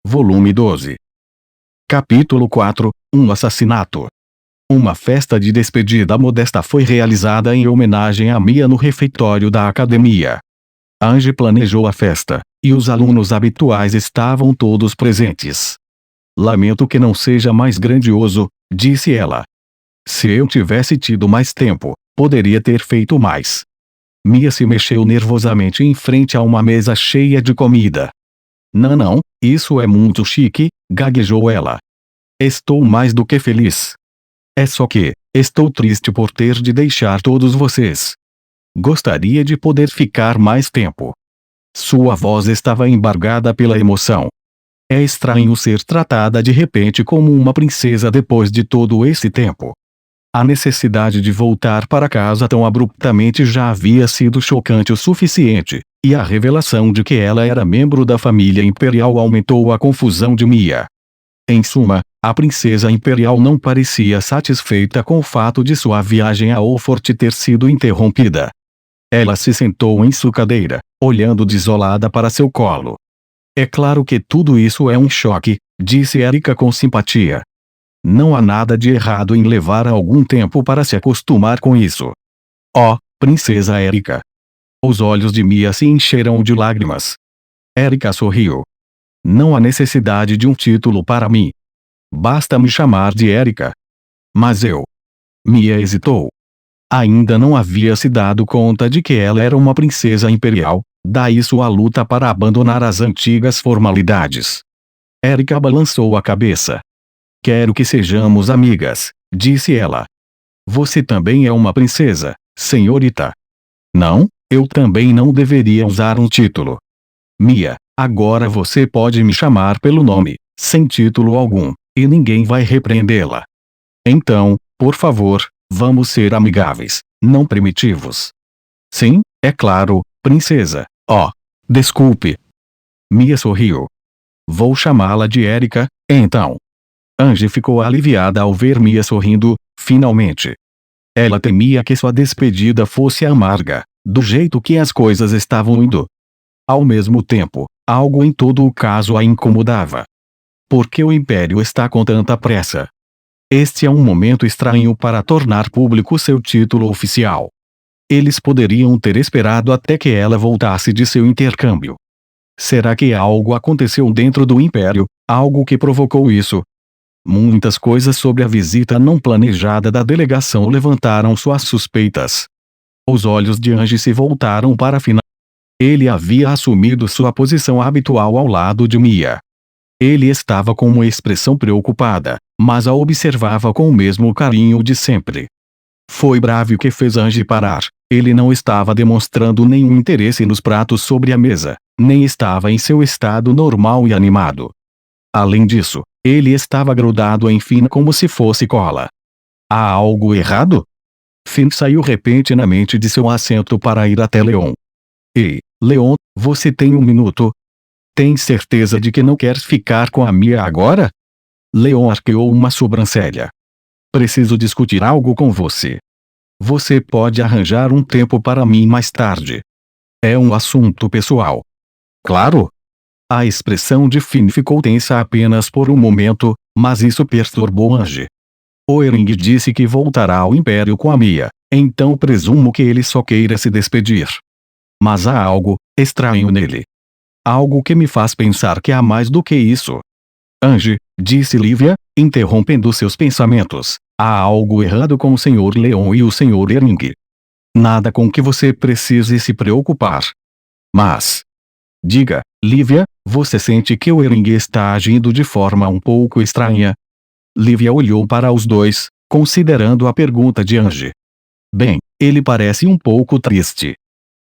Volume 12. Capítulo 4 – Um assassinato. Uma festa de despedida modesta foi realizada em homenagem a Mia no refeitório da academia. Angie planejou a festa, e os alunos habituais estavam todos presentes. Lamento que não seja mais grandioso, disse ela. Se eu tivesse tido mais tempo, poderia ter feito mais. Mia se mexeu nervosamente em frente a uma mesa cheia de comida. Não, isso é muito chique, gaguejou ela. Estou mais do que feliz. É só que, estou triste por ter de deixar todos vocês. Gostaria de poder ficar mais tempo. Sua voz estava embargada pela emoção. É estranho ser tratada de repente como uma princesa depois de todo esse tempo. A necessidade de voltar para casa tão abruptamente já havia sido chocante o suficiente, e a revelação de que ela era membro da família imperial aumentou a confusão de Mia. Em suma, a princesa imperial não parecia satisfeita com o fato de sua viagem a Oxford ter sido interrompida. Ela se sentou em sua cadeira, olhando desolada para seu colo. É claro que tudo isso é um choque, disse Erika com simpatia. Não há nada de errado em levar algum tempo para se acostumar com isso. Oh, princesa Erika. Os olhos de Mia se encheram de lágrimas. Erika sorriu. Não há necessidade de um título para mim. Basta me chamar de Erika. Mas eu... Mia hesitou. Ainda não havia se dado conta de que ela era uma princesa imperial, daí sua luta para abandonar as antigas formalidades. Erika balançou a cabeça. Quero que sejamos amigas, disse ela. Você também é uma princesa, senhorita. Não, eu também não deveria usar um título. Mia, agora você pode me chamar pelo nome, sem título algum, e ninguém vai repreendê-la. Então, por favor, vamos ser amigáveis, não primitivos. Sim, é claro, princesa. Oh, desculpe. Mia sorriu. Vou chamá-la de Erika, então. Angie ficou aliviada ao ver Mia sorrindo, finalmente. Ela temia que sua despedida fosse amarga, do jeito que as coisas estavam indo. Ao mesmo tempo, algo em todo o caso a incomodava. Por que o Império está com tanta pressa? Este é um momento estranho para tornar público seu título oficial. Eles poderiam ter esperado até que ela voltasse de seu intercâmbio. Será que algo aconteceu dentro do Império, algo que provocou isso? Muitas coisas sobre a visita não planejada da delegação levantaram suas suspeitas. Os olhos de Angie se voltaram para Fina. Ele havia assumido sua posição habitual ao lado de Mia. Ele estava com uma expressão preocupada, mas a observava com o mesmo carinho de sempre. Foi Brave que fez Angie parar. Ele não estava demonstrando nenhum interesse nos pratos sobre a mesa, nem estava em seu estado normal e animado. Além disso, ele estava grudado em Finn como se fosse cola. Há algo errado? Finn saiu repentinamente de seu assento para ir até Leon. Ei, Leon, você tem um minuto? Tem certeza de que não quer ficar com a Mia agora? Leon arqueou uma sobrancelha. Preciso discutir algo com você. Você pode arranjar um tempo para mim mais tarde. É um assunto pessoal. Claro. A expressão de Finn ficou tensa apenas por um momento, mas isso perturbou Angie. O Ering disse que voltará ao Império com a Mia, então presumo que ele só queira se despedir. Mas há algo estranho nele. Algo que me faz pensar que há mais do que isso. Angie, disse Lívia, interrompendo seus pensamentos, há algo errado com o Sr. Leon e o Sr. Ering. Nada com que você precise se preocupar. Mas... Diga, Lívia, você sente que o Ering está agindo de forma um pouco estranha? Lívia olhou para os dois, considerando a pergunta de Angie. Bem, ele parece um pouco triste.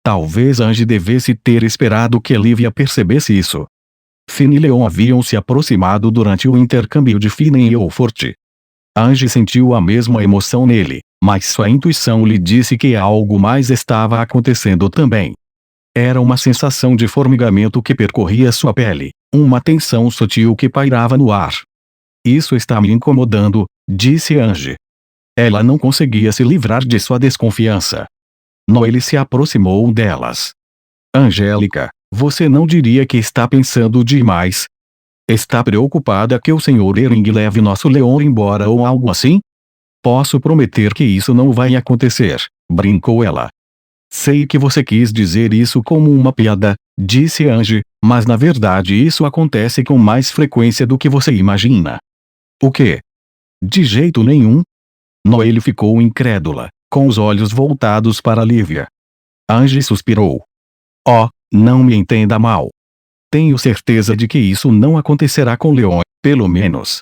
Talvez Angie devesse ter esperado que Lívia percebesse isso. Finn e Leon haviam se aproximado durante o intercâmbio de Finn em Oxford. Angie sentiu a mesma emoção nele, mas sua intuição lhe disse que algo mais estava acontecendo também. Era uma sensação de formigamento que percorria sua pele, uma tensão sutil que pairava no ar. Isso está me incomodando, disse Angie. Ela não conseguia se livrar de sua desconfiança. Noelle se aproximou delas. Angélica, você não diria que está pensando demais? Está preocupada que o Sr. Ering leve nosso leão embora ou algo assim? Posso prometer que isso não vai acontecer, brincou ela. Sei que você quis dizer isso como uma piada, disse Ange, mas na verdade isso acontece com mais frequência do que você imagina. O quê? De jeito nenhum. Noelle ficou incrédula, com os olhos voltados para Lívia. Ange suspirou. Oh, não me entenda mal. Tenho certeza de que isso não acontecerá com Leon, pelo menos.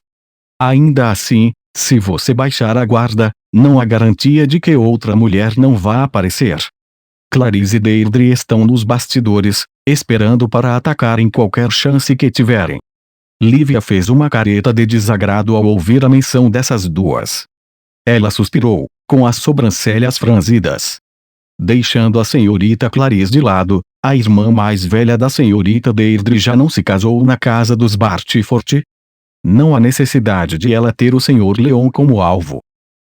Ainda assim, se você baixar a guarda, não há garantia de que outra mulher não vá aparecer. Clarice e Deirdre estão nos bastidores, esperando para atacar em qualquer chance que tiverem. Lívia fez uma careta de desagrado ao ouvir a menção dessas duas. Ela suspirou, com as sobrancelhas franzidas. Deixando a senhorita Clarice de lado, a irmã mais velha da senhorita Deirdre já não se casou na casa dos Bartyford? Não há necessidade de ela ter o Sr. Leon como alvo.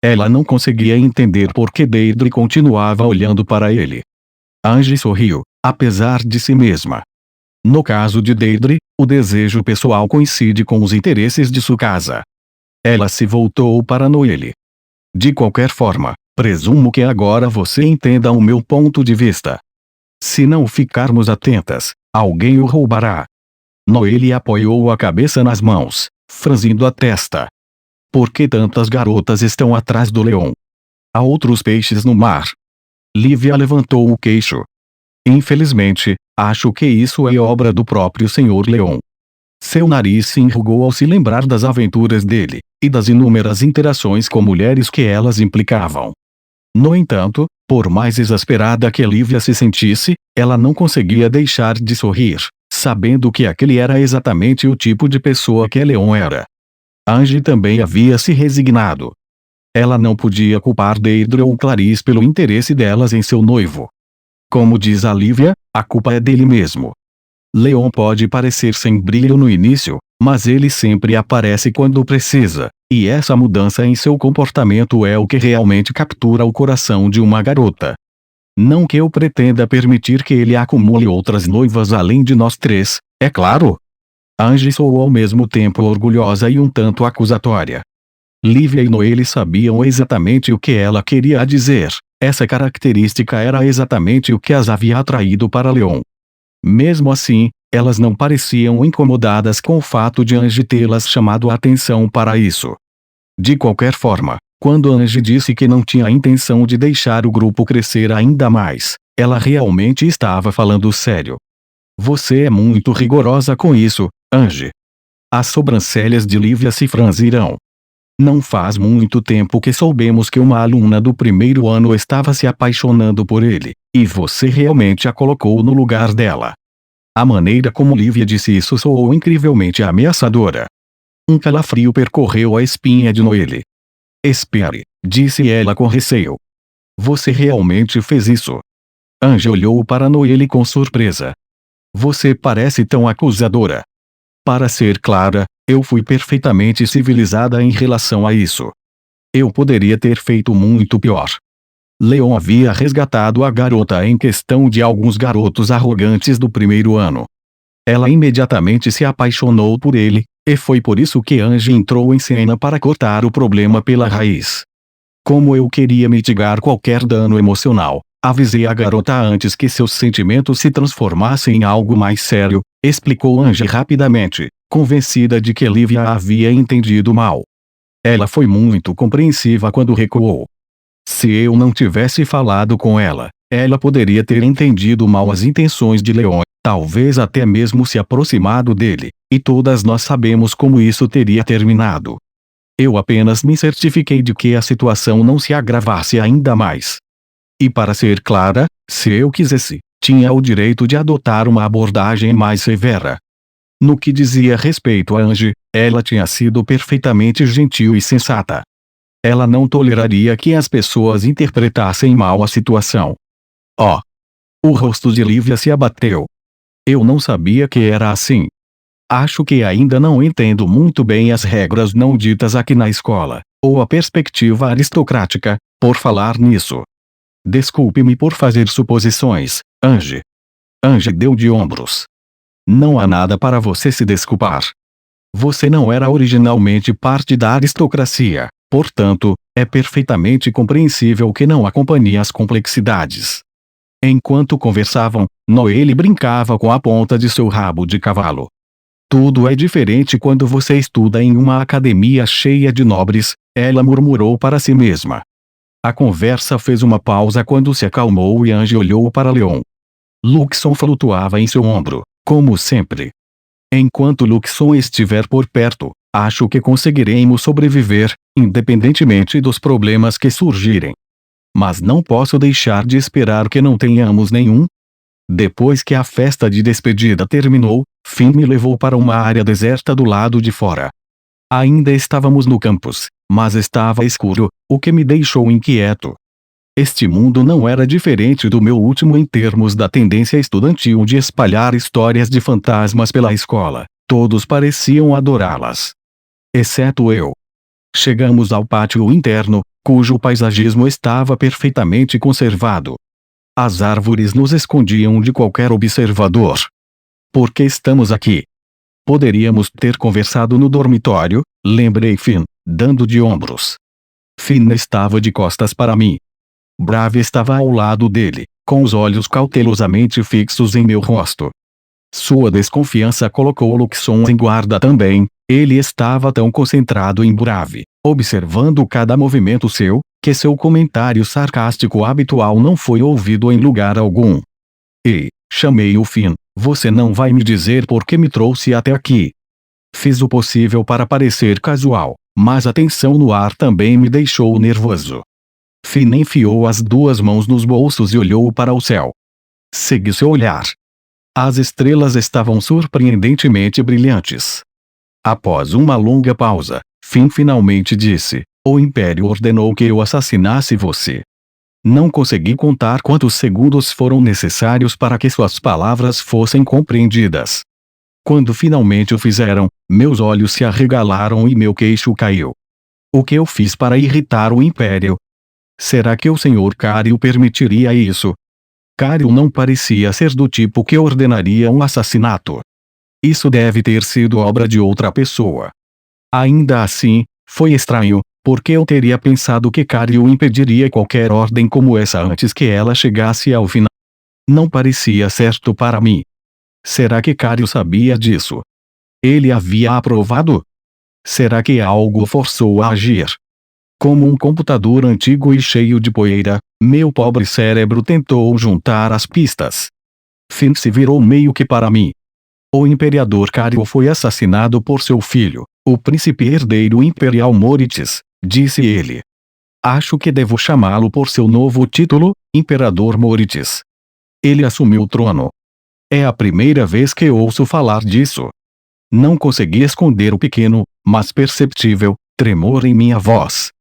Ela não conseguia entender por que Deirdre continuava olhando para ele. Ange sorriu, apesar de si mesma. No caso de Deirdre, o desejo pessoal coincide com os interesses de sua casa. Ela se voltou para Noelle. De qualquer forma, presumo que agora você entenda o meu ponto de vista. Se não ficarmos atentas, alguém o roubará. Noelle apoiou a cabeça nas mãos, franzindo a testa. Por que tantas garotas estão atrás do leão? Há outros peixes no mar. Lívia levantou o queixo. Infelizmente, acho que isso é obra do próprio Sr. Leon. Seu nariz se enrugou ao se lembrar das aventuras dele, e das inúmeras interações com mulheres que elas implicavam. No entanto, por mais exasperada que Lívia se sentisse, ela não conseguia deixar de sorrir, sabendo que aquele era exatamente o tipo de pessoa que Leon era. Ange também havia se resignado. Ela não podia culpar Deirdre ou Clarice pelo interesse delas em seu noivo. Como diz a Lívia, a culpa é dele mesmo. Leon pode parecer sem brilho no início, mas ele sempre aparece quando precisa, e essa mudança em seu comportamento é o que realmente captura o coração de uma garota. Não que eu pretenda permitir que ele acumule outras noivas além de nós três, é claro. Ange soou ao mesmo tempo orgulhosa e um tanto acusatória. Lívia e Noelle sabiam exatamente o que ela queria dizer. Essa característica era exatamente o que as havia atraído para Leon. Mesmo assim, elas não pareciam incomodadas com o fato de Ange tê-las chamado a atenção para isso. De qualquer forma, quando Ange disse que não tinha a intenção de deixar o grupo crescer ainda mais, ela realmente estava falando sério. Você é muito rigorosa com isso, Ange. As sobrancelhas de Lívia se franziram. Não faz muito tempo que soubemos que uma aluna do primeiro ano estava se apaixonando por ele, e você realmente a colocou no lugar dela. A maneira como Lívia disse isso soou incrivelmente ameaçadora. Um calafrio percorreu a espinha de Noelle. Espere, disse ela com receio. Você realmente fez isso? Ange olhou para Noelle com surpresa. Você parece tão acusadora. Para ser clara, eu fui perfeitamente civilizada em relação a isso. Eu poderia ter feito muito pior. Leon havia resgatado a garota em questão de alguns garotos arrogantes do primeiro ano. Ela imediatamente se apaixonou por ele, e foi por isso que Ange entrou em cena para cortar o problema pela raiz. Como eu queria mitigar qualquer dano emocional, avisei a garota antes que seus sentimentos se transformassem em algo mais sério, explicou Ange rapidamente, convencida de que Lívia a havia entendido mal. Ela foi muito compreensiva quando recuou. Se eu não tivesse falado com ela, ela poderia ter entendido mal as intenções de Leon, talvez até mesmo se aproximado dele, e todas nós sabemos como isso teria terminado. Eu apenas me certifiquei de que a situação não se agravasse ainda mais. E para ser clara, se eu quisesse, tinha o direito de adotar uma abordagem mais severa. No que dizia respeito a Ange, ela tinha sido perfeitamente gentil e sensata. Ela não toleraria que as pessoas interpretassem mal a situação. Oh! O rosto de Lívia se abateu. Eu não sabia que era assim. Acho que ainda não entendo muito bem as regras não ditas aqui na escola, ou a perspectiva aristocrática, por falar nisso. Desculpe-me por fazer suposições, Ange. Ange deu de ombros. Não há nada para você se desculpar. Você não era originalmente parte da aristocracia, portanto, é perfeitamente compreensível que não acompanhe as complexidades. Enquanto conversavam, Noelle brincava com a ponta de seu rabo de cavalo. Tudo é diferente quando você estuda em uma academia cheia de nobres, ela murmurou para si mesma. A conversa fez uma pausa quando se acalmou e Ange olhou para Leon. Luxon flutuava em seu ombro, como sempre. Enquanto Luxon estiver por perto, acho que conseguiremos sobreviver, independentemente dos problemas que surgirem. Mas não posso deixar de esperar que não tenhamos nenhum. Depois que a festa de despedida terminou, Finn me levou para uma área deserta do lado de fora. Ainda estávamos no campus, mas estava escuro, o que me deixou inquieto. Este mundo não era diferente do meu último em termos da tendência estudantil de espalhar histórias de fantasmas pela escola. Todos pareciam adorá-las. Exceto eu. Chegamos ao pátio interno, cujo paisagismo estava perfeitamente conservado. As árvores nos escondiam de qualquer observador. Por que estamos aqui? Poderíamos ter conversado no dormitório, lembrei Finn, dando de ombros. Finn estava de costas para mim. Brave estava ao lado dele, com os olhos cautelosamente fixos em meu rosto. Sua desconfiança colocou Luxon em guarda também. Ele estava tão concentrado em Brave, observando cada movimento seu, que seu comentário sarcástico habitual não foi ouvido em lugar algum. Ei, chamei o Finn, você não vai me dizer por que me trouxe até aqui. Fiz o possível para parecer casual, mas a tensão no ar também me deixou nervoso. Finn enfiou as duas mãos nos bolsos e olhou para o céu. Segui seu olhar. As estrelas estavam surpreendentemente brilhantes. Após uma longa pausa, Finn finalmente disse: o Império ordenou que eu assassinasse você. Não consegui contar quantos segundos foram necessários para que suas palavras fossem compreendidas. Quando finalmente o fizeram, meus olhos se arregalaram e meu queixo caiu. O que eu fiz para irritar o Império? Será que o Sr. Cario permitiria isso? Cario não parecia ser do tipo que ordenaria um assassinato. Isso deve ter sido obra de outra pessoa. Ainda assim, foi estranho, porque eu teria pensado que Cario impediria qualquer ordem como essa antes que ela chegasse ao final. Não parecia certo para mim. Será que Cario sabia disso? Ele havia aprovado? Será que algo o forçou a agir? Como um computador antigo e cheio de poeira, meu pobre cérebro tentou juntar as pistas. Finn se virou meio que para mim. O imperador Cario foi assassinado por seu filho, o príncipe herdeiro imperial Moritz, disse ele. Acho que devo chamá-lo por seu novo título, Imperador Moritz. Ele assumiu o trono. É a primeira vez que ouço falar disso. Não consegui esconder o pequeno, mas perceptível, tremor em minha voz.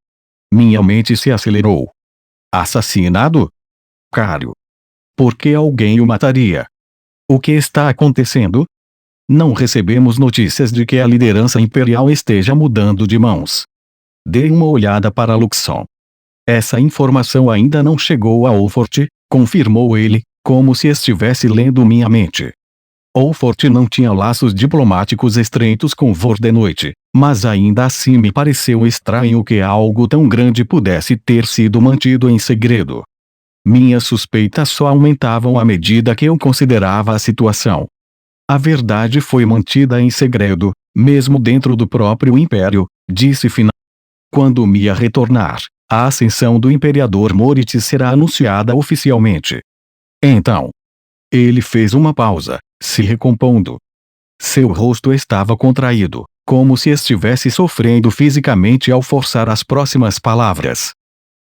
Minha mente se acelerou. Assassinado? Cario. Por que alguém o mataria? O que está acontecendo? Não recebemos notícias de que a liderança imperial esteja mudando de mãos. Dei uma olhada para Luxon. Essa informação ainda não chegou a Wolfort, confirmou ele, como se estivesse lendo minha mente. Wolfort não tinha laços diplomáticos estreitos com Vordenoite, mas ainda assim me pareceu estranho que algo tão grande pudesse ter sido mantido em segredo. Minhas suspeitas só aumentavam à medida que eu considerava a situação. A verdade foi mantida em segredo, mesmo dentro do próprio Império, disse Finn. Quando Mia retornar, a ascensão do Imperador Moritz será anunciada oficialmente. Então. Ele fez uma pausa, se recompondo. Seu rosto estava contraído, como se estivesse sofrendo fisicamente ao forçar as próximas palavras.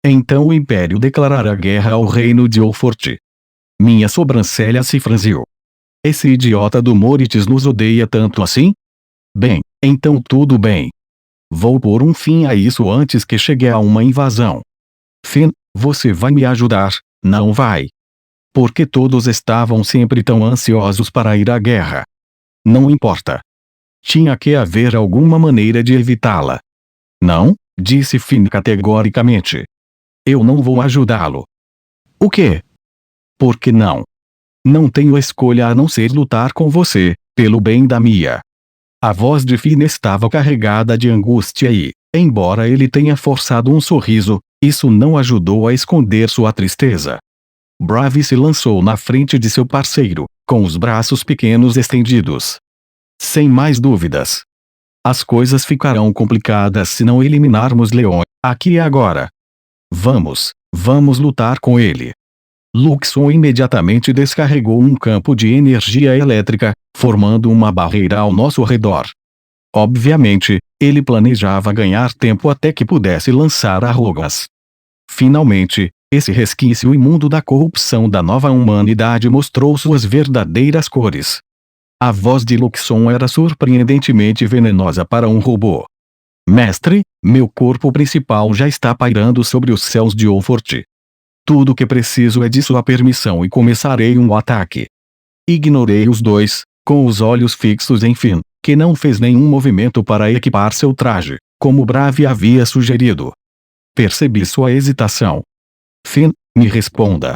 Então o Império declarará guerra ao reino de Wolfort. Minha sobrancelha se franziu. Esse idiota do Moritz nos odeia tanto assim? Bem, então tudo bem. Vou pôr um fim a isso antes que chegue a uma invasão. Finn, você vai me ajudar, não vai? Porque todos estavam sempre tão ansiosos para ir à guerra. Não importa. Tinha que haver alguma maneira de evitá-la. Não, disse Finn categoricamente. Eu não vou ajudá-lo. O quê? Por que não? Não tenho escolha a não ser lutar com você, pelo bem da Mia. A voz de Finn estava carregada de angústia e, embora ele tenha forçado um sorriso, isso não ajudou a esconder sua tristeza. Bravi se lançou na frente de seu parceiro, com os braços pequenos estendidos. Sem mais dúvidas. As coisas ficarão complicadas se não eliminarmos Leon, aqui e agora. Vamos lutar com ele. Luxon imediatamente descarregou um campo de energia elétrica, formando uma barreira ao nosso redor. Obviamente, ele planejava ganhar tempo até que pudesse lançar arrogas. Finalmente, esse resquício imundo da corrupção da nova humanidade mostrou suas verdadeiras cores. A voz de Luxon era surpreendentemente venenosa para um robô. Mestre, meu corpo principal já está pairando sobre os céus de Olfort. Tudo o que preciso é de sua permissão e começarei um ataque. Ignorei os dois, com os olhos fixos em Finn, que não fez nenhum movimento para equipar seu traje, como Bravi havia sugerido. Percebi sua hesitação. Finn, me responda.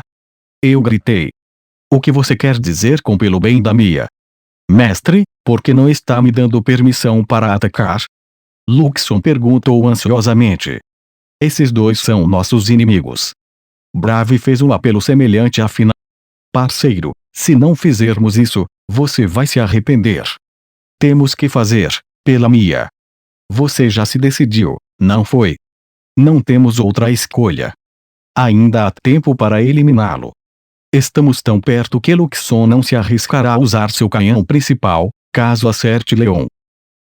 Eu gritei. O que você quer dizer com pelo bem da Mia? Mestre, por que não está me dando permissão para atacar? Luxon perguntou ansiosamente. Esses dois são nossos inimigos. Bravi fez um apelo semelhante a Finn. Parceiro, se não fizermos isso, você vai se arrepender. Temos que fazer, pela Mia. Você já se decidiu, não foi? Não temos outra escolha. Ainda há tempo para eliminá-lo. Estamos tão perto que Luxon não se arriscará a usar seu canhão principal, caso acerte Leon.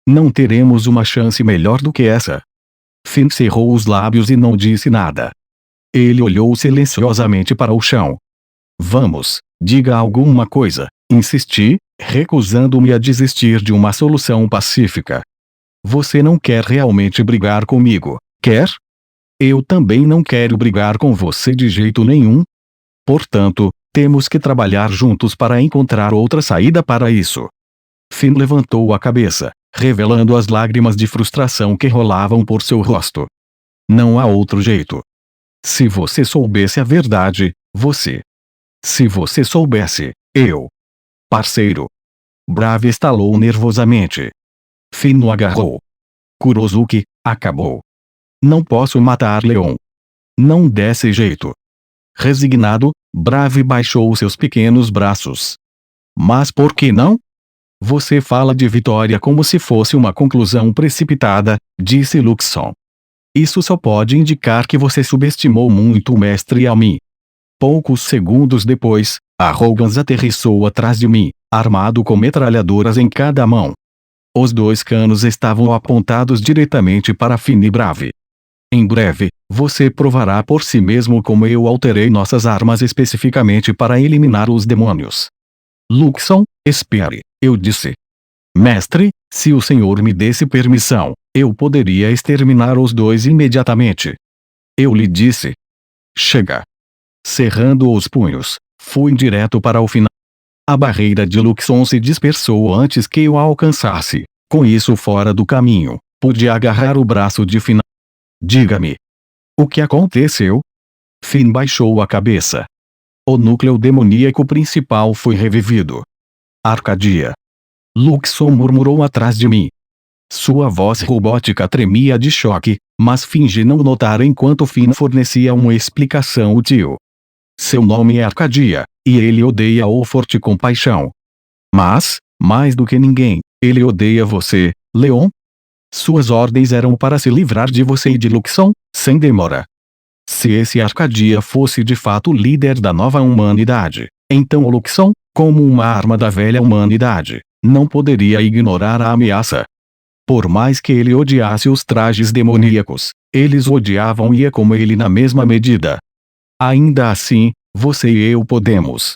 Não teremos uma chance melhor do que essa. Finn cerrou os lábios e não disse nada. Ele olhou silenciosamente para o chão. Vamos, diga alguma coisa, insisti, recusando-me a desistir de uma solução pacífica. Você não quer realmente brigar comigo, quer? Eu também não quero brigar com você de jeito nenhum. Portanto, temos que trabalhar juntos para encontrar outra saída para isso. Finn levantou a cabeça, revelando as lágrimas de frustração que rolavam por seu rosto. Não há outro jeito. Se você soubesse a verdade, você. Se você soubesse, eu. Parceiro. Bravi estalou nervosamente. Finn o agarrou. Kurozuki, acabou. Não posso matar Leon. Não desse jeito. Resignado, Bravi baixou seus pequenos braços. Mas por que não? Você fala de vitória como se fosse uma conclusão precipitada, disse Luxon. Isso só pode indicar que você subestimou muito o mestre Almin. Poucos segundos depois, Arrogans aterrissou atrás de mim, armado com metralhadoras em cada mão. Os dois canos estavam apontados diretamente para Finn e Bravi. Em breve, você provará por si mesmo como eu alterei nossas armas especificamente para eliminar os demônios. Luxon, espere, eu disse. Mestre, se o senhor me desse permissão, eu poderia exterminar os dois imediatamente. Eu lhe disse. Chega. Cerrando os punhos, fui direto para o final. A barreira de Luxon se dispersou antes que eu a alcançasse. Com isso fora do caminho, pude agarrar o braço de Finn. Diga-me. O que aconteceu? Finn baixou a cabeça. O núcleo demoníaco principal foi revivido. Arcadia. Luxon murmurou atrás de mim. Sua voz robótica tremia de choque, mas fingi não notar enquanto Finn fornecia uma explicação útil. Seu nome é Arcadia, e ele odeia Olfort com paixão. Mas, mais do que ninguém, ele odeia você, Leon. Suas ordens eram para se livrar de você e de Luxon, sem demora. Se esse Arcadia fosse de fato o líder da nova humanidade, então o Luxon, como uma arma da velha humanidade, não poderia ignorar a ameaça. Por mais que ele odiasse os trajes demoníacos, eles odiavam Ia como ele na mesma medida. Ainda assim, você e eu podemos.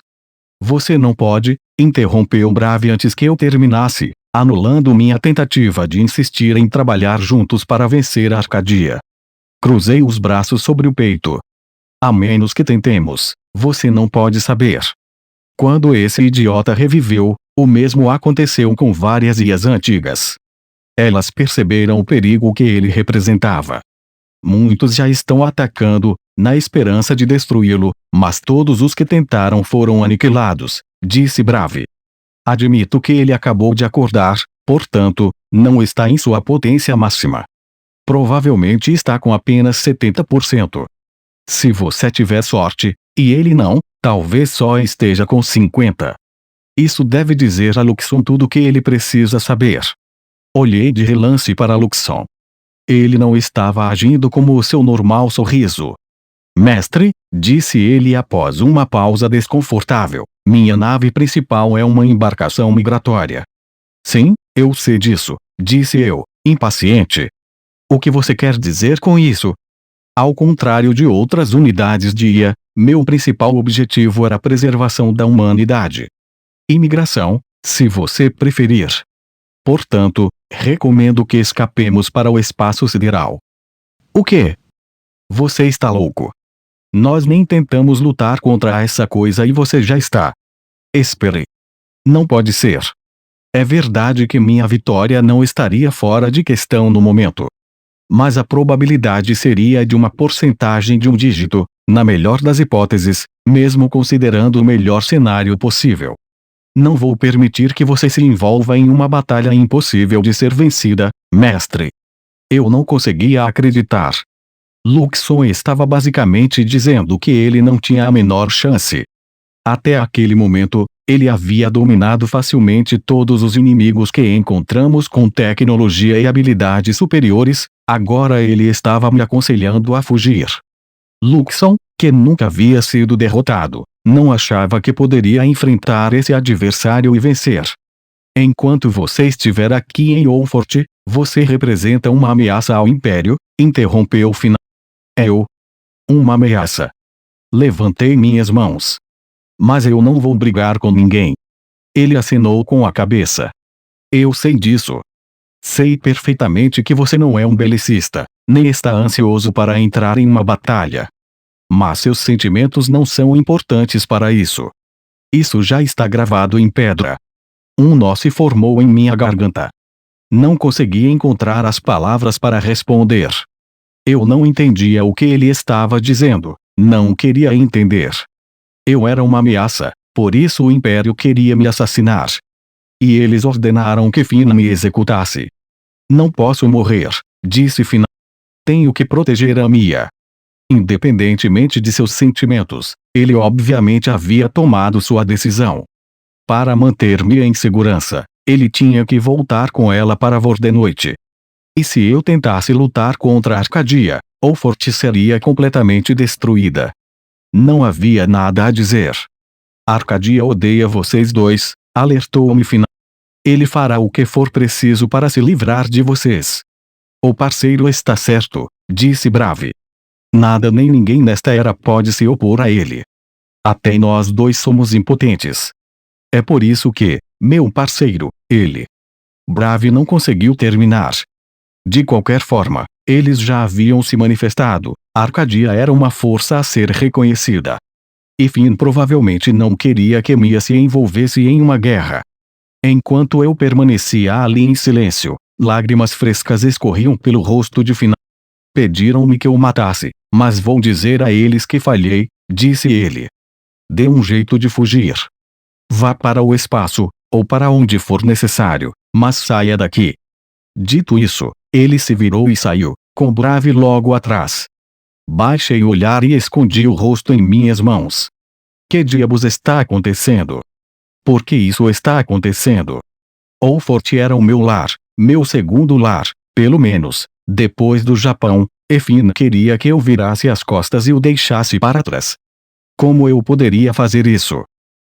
Você não pode, interrompeu Bravi antes que eu terminasse, anulando minha tentativa de insistir em trabalhar juntos para vencer Arcadia. Cruzei os braços sobre o peito. A menos que tentemos, você não pode saber. Quando esse idiota reviveu, o mesmo aconteceu com várias Ias antigas. Elas perceberam o perigo que ele representava. Muitos já estão atacando, na esperança de destruí-lo, mas todos os que tentaram foram aniquilados, disse Bravi. Admito que ele acabou de acordar, portanto, Não está em sua potência máxima. Provavelmente está com apenas 70%. Se você tiver sorte, e ele não, talvez só esteja com 50%. Isso deve dizer a Luxon tudo o que ele precisa saber. Olhei de relance para Luxon. Ele não estava agindo como o seu normal sorriso. Mestre, disse ele após uma pausa desconfortável, minha nave principal é uma embarcação migratória. Sim, eu sei disso, disse eu, impaciente. O que você quer dizer com isso? Ao contrário de outras unidades de IA, meu principal objetivo era a preservação da humanidade. Imigração, se você preferir. Portanto, recomendo que escapemos para o espaço sideral. O quê? Você está louco. Nós nem tentamos lutar contra essa coisa e você já está. Espere. Não pode ser. É verdade que minha vitória não estaria fora de questão no momento. Mas a probabilidade seria de uma porcentagem de um dígito, na melhor das hipóteses, mesmo considerando o melhor cenário possível. Não vou permitir que você se envolva em uma batalha impossível de ser vencida, mestre. Eu não conseguia acreditar. Luxon estava basicamente dizendo que ele não tinha a menor chance. Até aquele momento, ele havia dominado facilmente todos os inimigos que encontramos com tecnologia e habilidades superiores, agora ele estava me aconselhando a fugir. Luxon, que nunca havia sido derrotado, não achava que poderia enfrentar esse adversário e vencer. Enquanto você estiver aqui em Oldfort, você representa uma ameaça ao Império, interrompeu final. Eu? Uma ameaça. Levantei minhas mãos. Mas eu não vou brigar com ninguém. Ele acenou com a cabeça. Eu sei disso. Sei perfeitamente que você não é um belicista, nem está ansioso para entrar em uma batalha. Mas seus sentimentos não são importantes para isso. Isso já está gravado em pedra. Um nó se formou em minha garganta. Não consegui encontrar as palavras para responder. Eu não entendia o que ele estava dizendo, não queria entender. Eu era uma ameaça, por isso o Império queria me assassinar. E eles ordenaram que Fina me executasse. Não posso morrer, disse Fina. Tenho que proteger a Mia. Independentemente de seus sentimentos, ele obviamente havia tomado sua decisão. Para manter-me em segurança, ele tinha que voltar com ela para Vordenoite. E se eu tentasse lutar contra Arcadia, Oldfort seria completamente destruída. Não havia nada a dizer. Arcadia odeia vocês dois, alertou-me Fina. Ele fará o que for preciso para se livrar de vocês. O parceiro está certo, disse Brave. Nada nem ninguém nesta era pode se opor a ele. Até nós dois somos impotentes. É por isso que, meu parceiro, ele. Brave não conseguiu terminar. De qualquer forma, eles já haviam se manifestado, Arcadia era uma força a ser reconhecida. E Finn provavelmente não queria que Mia se envolvesse em uma guerra. Enquanto eu permanecia ali em silêncio, lágrimas frescas escorriam pelo rosto de Finn. Pediram-me que o matasse, mas vou dizer a eles que falhei, disse ele. Dê um jeito de fugir. Vá para o espaço, ou para onde for necessário, mas saia daqui. Dito isso, ele se virou e saiu, com Brave logo atrás. Baixei o olhar e escondi o rosto em minhas mãos. Que diabos está acontecendo? Por que isso está acontecendo? Oldfort era o meu lar, meu segundo lar, pelo menos, depois do Japão, e Finn queria que eu virasse as costas e o deixasse para trás. Como eu poderia fazer isso?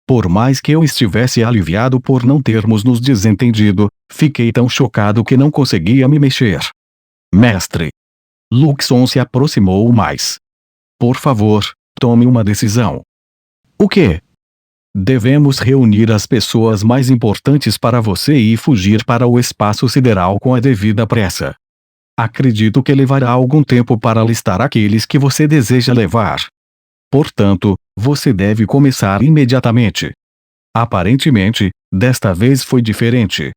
Por mais que eu estivesse aliviado por não termos nos desentendido, fiquei tão chocado que não conseguia me mexer. Mestre. Luxon se aproximou mais. Por favor, tome uma decisão. O quê? Devemos reunir as pessoas mais importantes para você e fugir para o espaço sideral com a devida pressa. Acredito que levará algum tempo para listar aqueles que você deseja levar. Portanto, você deve começar imediatamente. Aparentemente, desta vez foi diferente.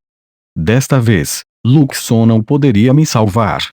Desta vez, Luxon não poderia me salvar.